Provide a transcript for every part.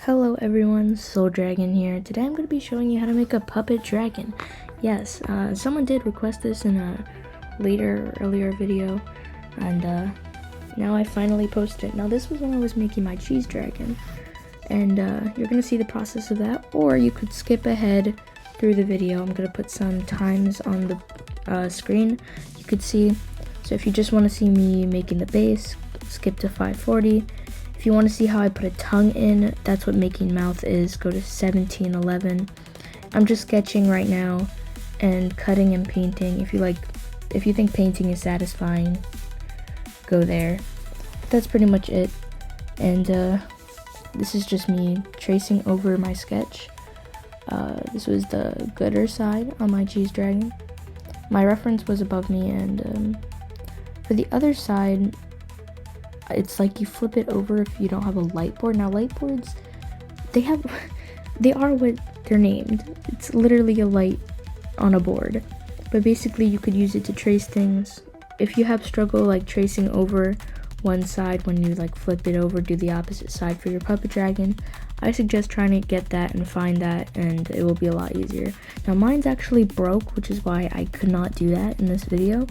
Hello everyone, Soul Dragon here. Today I'm going to be showing you how to make a puppet dragon. Yes, someone did request this in a earlier video, and now I finally posted it. Now this was when I was making my cheese dragon, and you're going to see the process of that, or you could skip ahead through the video. I'm going to put some times on the screen you could see. So if you just want to see me making the base, skip to 540. If you want to see how I put a tongue in, that's what making mouth is, go to 1711. I'm just sketching right now and cutting and painting. If you think painting is satisfying, go there. That's pretty much it. And this is just me tracing over my sketch. This was the gutter side on my cheese dragon. My reference was above me, and for the other side, it's like you flip it over if you don't have a light board. Now light boards, they are what they're named. It's literally a light on a board, but basically you could use it to trace things. If you have struggle like tracing over one side, when you like flip it over, do the opposite side for your puppet dragon, I suggest trying to get that and find that, and it will be a lot easier. Now mine's actually broke, which is why I could not do that in this video.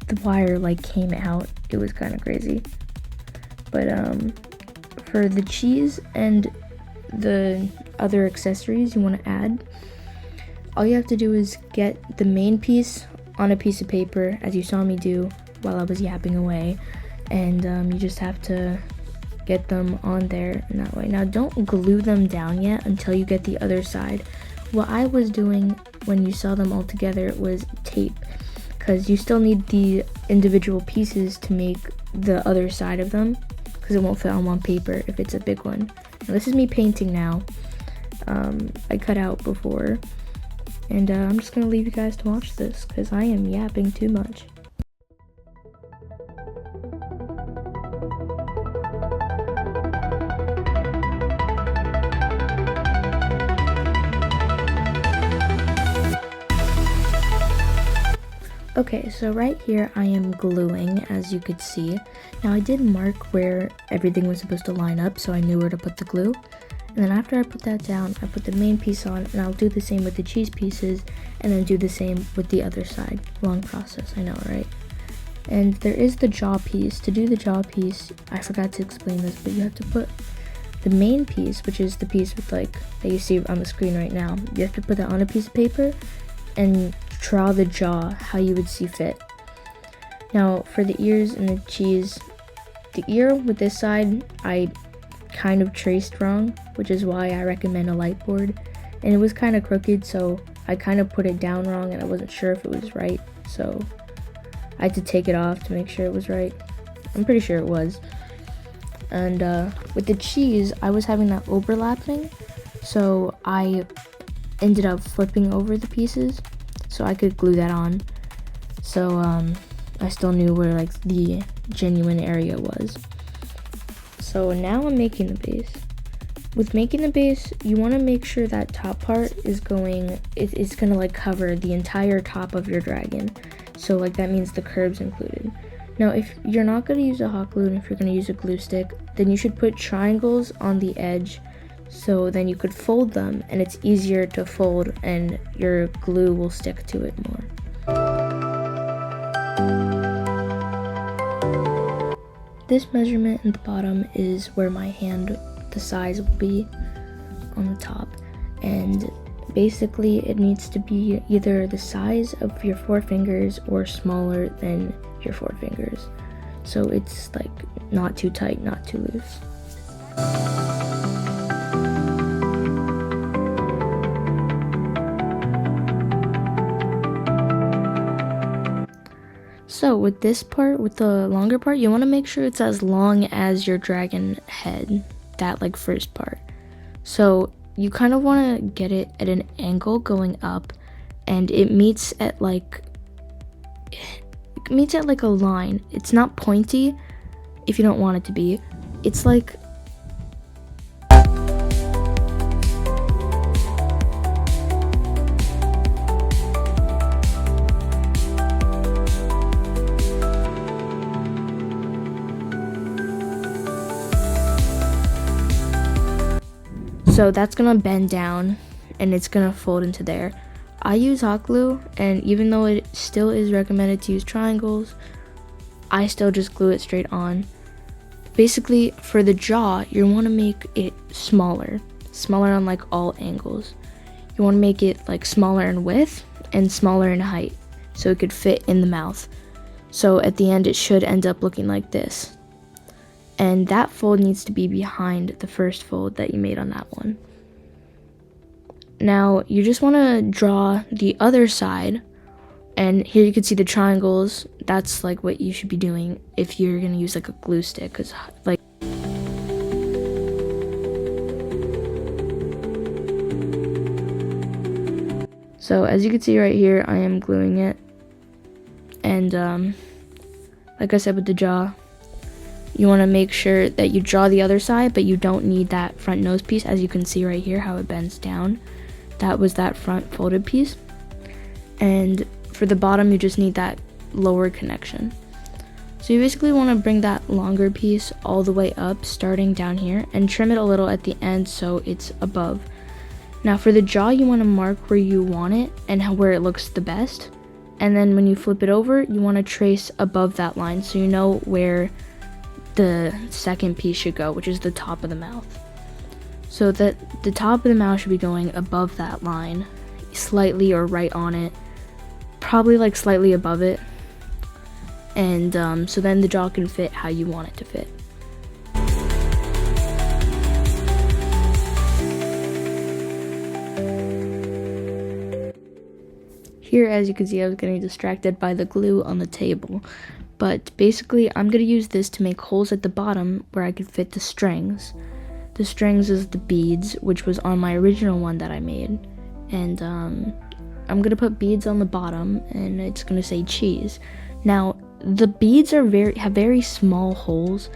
The wire like came out. It was kind of crazy. But for the cheese and the other accessories you want to add, all you have to do is get the main piece on a piece of paper, as you saw me do while I was yapping away, and you just have to get them on there in that way. Now don't glue them down yet until you get the other side. What I was doing when you saw them all together was tape, because you still need the individual pieces to make the other side of them, because it won't fit on one paper if it's a big one. Now this is me painting now. I cut out before, and I'm just gonna leave you guys to watch this because I am yapping too much. Okay, so right here I am gluing, as you could see. Now I did mark where everything was supposed to line up, so I knew where to put the glue. And then after I put that down, I put the main piece on, and I'll do the same with the cheese pieces, and then do the same with the other side. Long process, I know, right? And there is the jaw piece. To do the jaw piece, I forgot to explain this, but you have to put the main piece, which is the piece with like that you see on the screen right now. You have to put that on a piece of paper and draw the jaw how you would see fit. Now for the ears and the cheese, the ear with this side I kind of traced wrong, which is why I recommend a light board, and it was kind of crooked, so I kind of put it down wrong and I wasn't sure if it was right, so I had to take it off to make sure it was right. I'm pretty sure it was. And with the cheese, I was having that overlapping, so I ended up flipping over the pieces so I could glue that on. So I still knew where like the genuine area was. So now I'm making the base. With making the base, you want to make sure that top part is it's gonna like cover the entire top of your dragon. So like that means the curbs included. Now if you're not gonna use a hot glue, and if you're gonna use a glue stick, then you should put triangles on the edge, so then you could fold them and it's easier to fold and your glue will stick to it more. This measurement in the bottom is where my hand, the size will be on the top, and basically it needs to be either the size of your 4 fingers or smaller than your 4 fingers. So it's like not too tight, not too loose. So with this part, with the longer part, you want to make sure it's as long as your dragon head, that like first part. So you kind of want to get it at an angle going up, and it meets at like a line. It's not pointy if you don't want it to be. It's like So that's gonna bend down and it's gonna fold into there. I use hot glue, and even though it still is recommended to use triangles, I still just glue it straight on. Basically, for the jaw, you want to make it smaller on like all angles. You want to make it like smaller in width and smaller in height, so it could fit in the mouth. So at the end, it should end up looking like this. And that fold needs to be behind the first fold that you made on that one. Now, you just want to draw the other side, and here you can see the triangles. That's like what you should be doing if you're going to use like a glue stick, because like so as you can see right here, I am gluing it, and like I said with the jaw, you want to make sure that you draw the other side, but you don't need that front nose piece. As you can see right here how it bends down, that was that front folded piece. And for the bottom, you just need that lower connection. So you basically want to bring that longer piece all the way up, starting down here, and trim it a little at the end so it's above. Now for the jaw, you want to mark where you want it and where it looks the best. And then when you flip it over, you want to trace above that line so you know where the second piece should go, which is the top of the mouth. So that the top of the mouth should be going above that line, slightly or right on it, probably like slightly above it. And so then the jaw can fit how you want it to fit. Here, as you can see, I was getting distracted by the glue on the table. But basically, I'm going to use this to make holes at the bottom where I could fit the strings. The strings is the beads, which was on my original one that I made. And I'm going to put beads on the bottom, and it's going to say cheese. Now, the beads are have very small holes,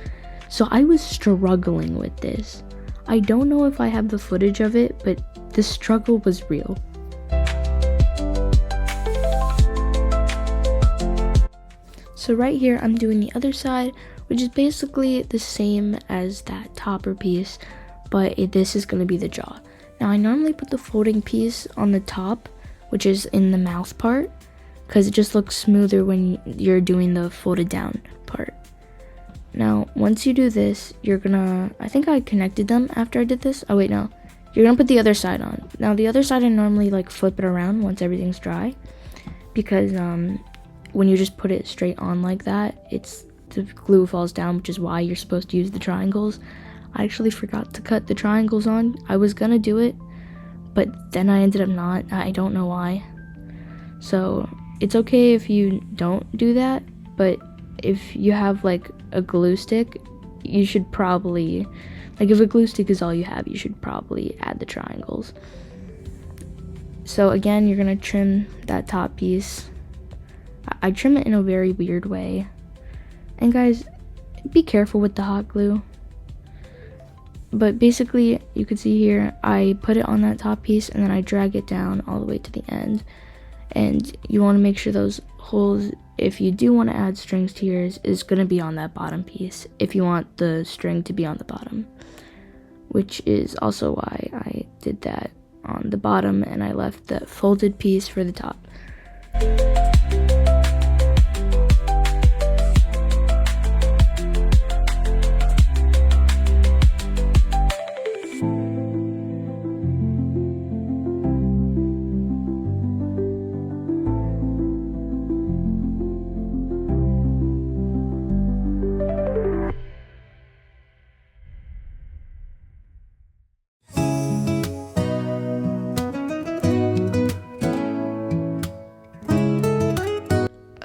so I was struggling with this. I don't know if I have the footage of it, but the struggle was real. So right here, I'm doing the other side, which is basically the same as that topper piece, but this is going to be the jaw. Now, I normally put the folding piece on the top, which is in the mouth part, because it just looks smoother when you're doing the folded down part. Now, once you do this, you're gonna, I think I connected them after I did this. Oh wait, no. You're gonna put the other side on. Now, the other side, I normally like flip it around once everything's dry, because when you just put it straight on like that, the glue falls down, which is why you're supposed to use the triangles. I actually forgot to cut the triangles on. I was gonna do it, but then I ended up not. I don't know why. So it's okay if you don't do that, but if you have like a glue stick, you should probably, like if a glue stick is all you have, you should probably add the triangles. So again, you're gonna trim that top piece. I trim it in a very weird way. And guys, be careful with the hot glue. But basically, you can see here, I put it on that top piece and then I drag it down all the way to the end. And you want to make sure those holes, if you do want to add strings to yours, is going to be on that bottom piece if you want the string to be on the bottom. Which is also why I did that on the bottom and I left the folded piece for the top.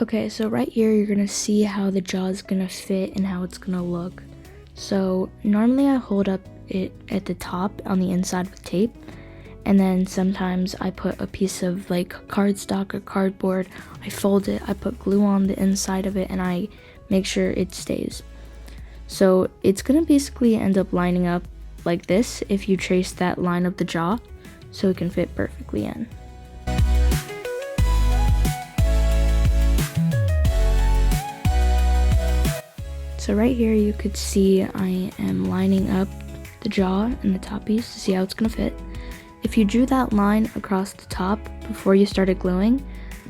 Okay, so right here you're gonna see how the jaw is gonna fit and how it's gonna look. So normally I hold up it at the top on the inside with tape, and then sometimes I put a piece of like cardstock or cardboard, I fold it, I put glue on the inside of it, and I make sure it stays. So it's gonna basically end up lining up like this if you trace that line of the jaw, so it can fit perfectly in. So right here you could see I am lining up the jaw and the top piece to see how it's gonna fit. If you drew that line across the top before you started gluing,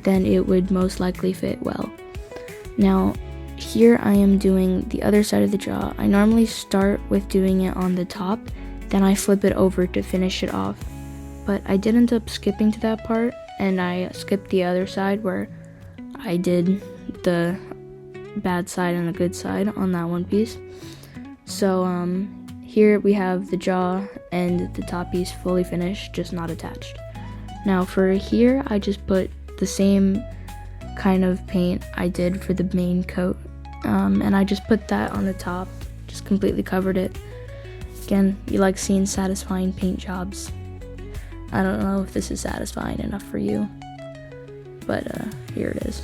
then it would most likely fit well. Now, here I am doing the other side of the jaw. I normally start with doing it on the top, then I flip it over to finish it off. But I did end up skipping to that part, and I skipped the other side where I did the bad side and the good side on that one piece. So here we have the jaw and the top piece fully finished, just not attached. Now for here, I just put the same kind of paint I did for the main coat, and I just put that on the top, just completely covered it. Again, you like seeing satisfying paint jobs. I don't know if this is satisfying enough for you, but here it is.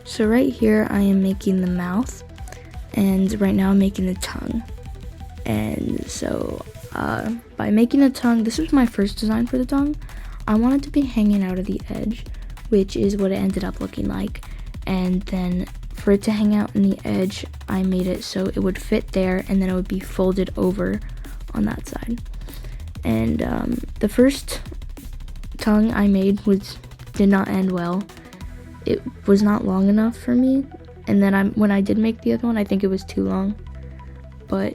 So right here I am making the mouth, and right now I'm making the tongue. And so by making the tongue, this was my first design for the tongue. I wanted to be hanging out of the edge, which is what it ended up looking like. And then for it to hang out in the edge, I made it so it would fit there, and then it would be folded over on that side. And the first tongue I made did not end well. It was not long enough for me, and then when I did make the other one, I think it was too long, but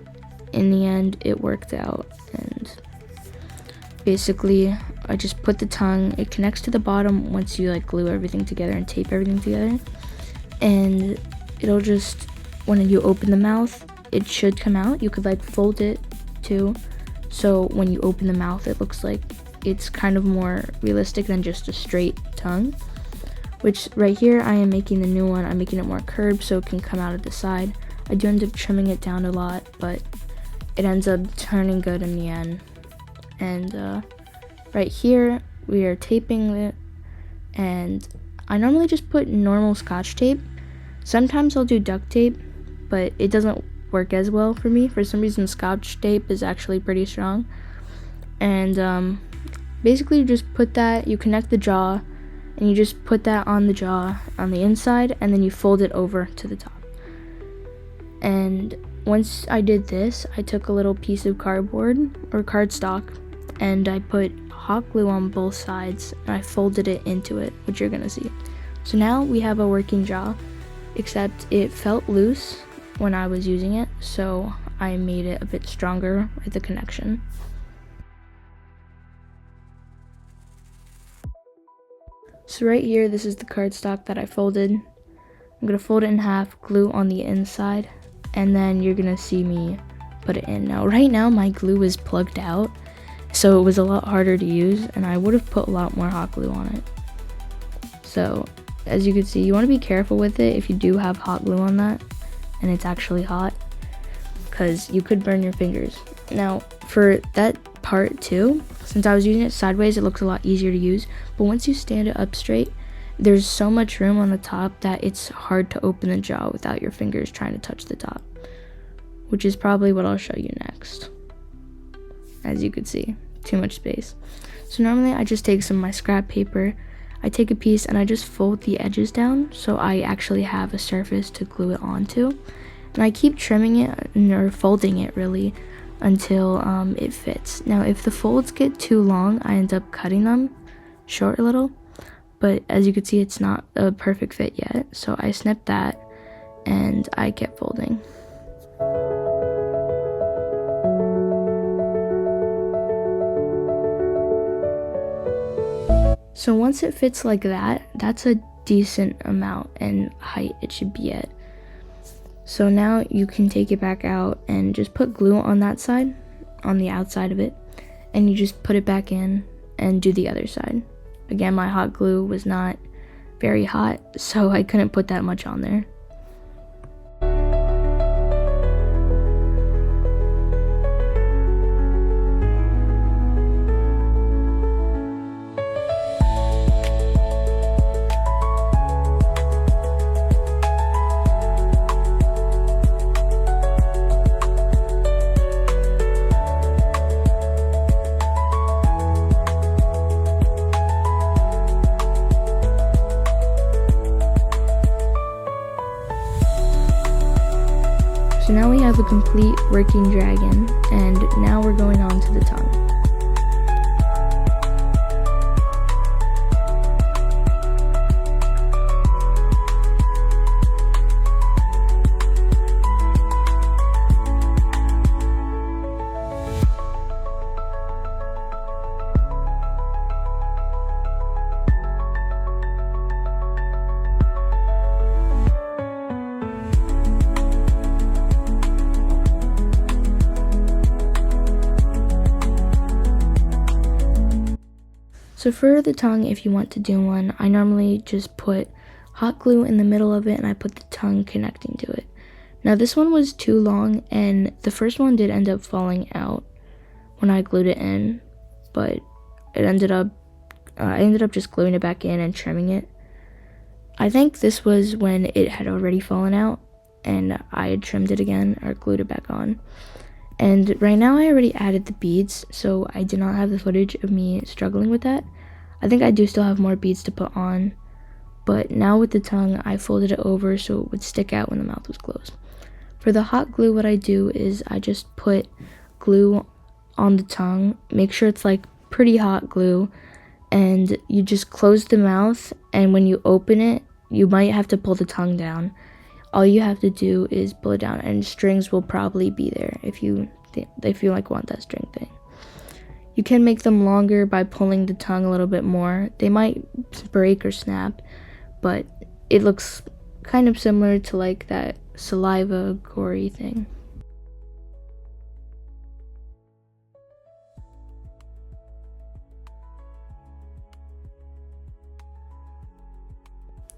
in the end it worked out. And basically I just put the tongue, it connects to the bottom once you like glue everything together and tape everything together, and it'll just, when you open the mouth, it should come out. You could like fold it too, so when you open the mouth it looks like it's kind of more realistic than just a straight tongue. Which right here I am making the new one, I'm making it more curved so it can come out of the side. I do end up trimming it down a lot, but it ends up turning good in the end. And right here we are taping it, and I normally just put normal Scotch tape. Sometimes I'll do duct tape, but it doesn't work as well for me. For some reason Scotch tape is actually pretty strong. And basically you just put that, you connect the jaw, and you just put that on the jaw on the inside, and then you fold it over to the top. And once I did this, I took a little piece of cardboard or cardstock, and I put hot glue on both sides, and I folded it into it, which you're gonna see. So now we have a working jaw, except it felt loose when I was using it, so I made it a bit stronger with the connection. So right here, this is the cardstock that I folded. I'm gonna fold it in half, glue on the inside, and then you're gonna see me put it in. Now, right now my glue is plugged out, so it was a lot harder to use, and I would have put a lot more hot glue on it. So as you can see, you want to be careful with it if you do have hot glue on that and it's actually hot, because you could burn your fingers. Now for that part too. Since I was using it sideways, it looks a lot easier to use, but once you stand it up straight, there's so much room on the top that it's hard to open the jaw without your fingers trying to touch the top, which is probably what I'll show you next. As you can see, too much space. So normally I just take some of my scrap paper, I take a piece and I just fold the edges down so I actually have a surface to glue it onto. And I keep trimming it, or folding it really, until it fits. Now if the folds get too long, I end up cutting them short a little, but as you can see, it's not a perfect fit yet, so I snip that and I kept folding. So once it fits like that, that's a decent amount and height it should be at. So now you can take it back out and just put glue on that side, on the outside of it, and you just put it back in and do the other side. Again, my hot glue was not very hot, so I couldn't put that much on there. So now we have a complete working dragon, and now we're going on to the tongue. So for the tongue, if you want to do one, I normally just put hot glue in the middle of it and I put the tongue connecting to it. Now this one was too long and the first one did end up falling out when I glued it in, but it ended up, I ended up just gluing it back in and trimming it. I think this was when it had already fallen out and I had trimmed it again or glued it back on. And right now I already added the beads, so I did not have the footage of me struggling with that. I think I do still have more beads to put on, but now with the tongue, I folded it over so it would stick out when the mouth was closed. For the hot glue, what I do is I just put glue on the tongue, make sure it's like pretty hot glue, and you just close the mouth, and when you open it, you might have to pull the tongue down. All you have to do is pull it down, and strings will probably be there if you like want that string thing. You can make them longer by pulling the tongue a little bit more. They might break or snap, but it looks kind of similar to like that saliva gory thing.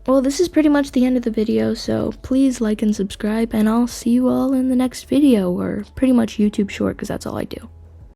Well, this is pretty much the end of the video, so please like and subscribe, and I'll see you all in the next video, or pretty much YouTube short, because that's all I do.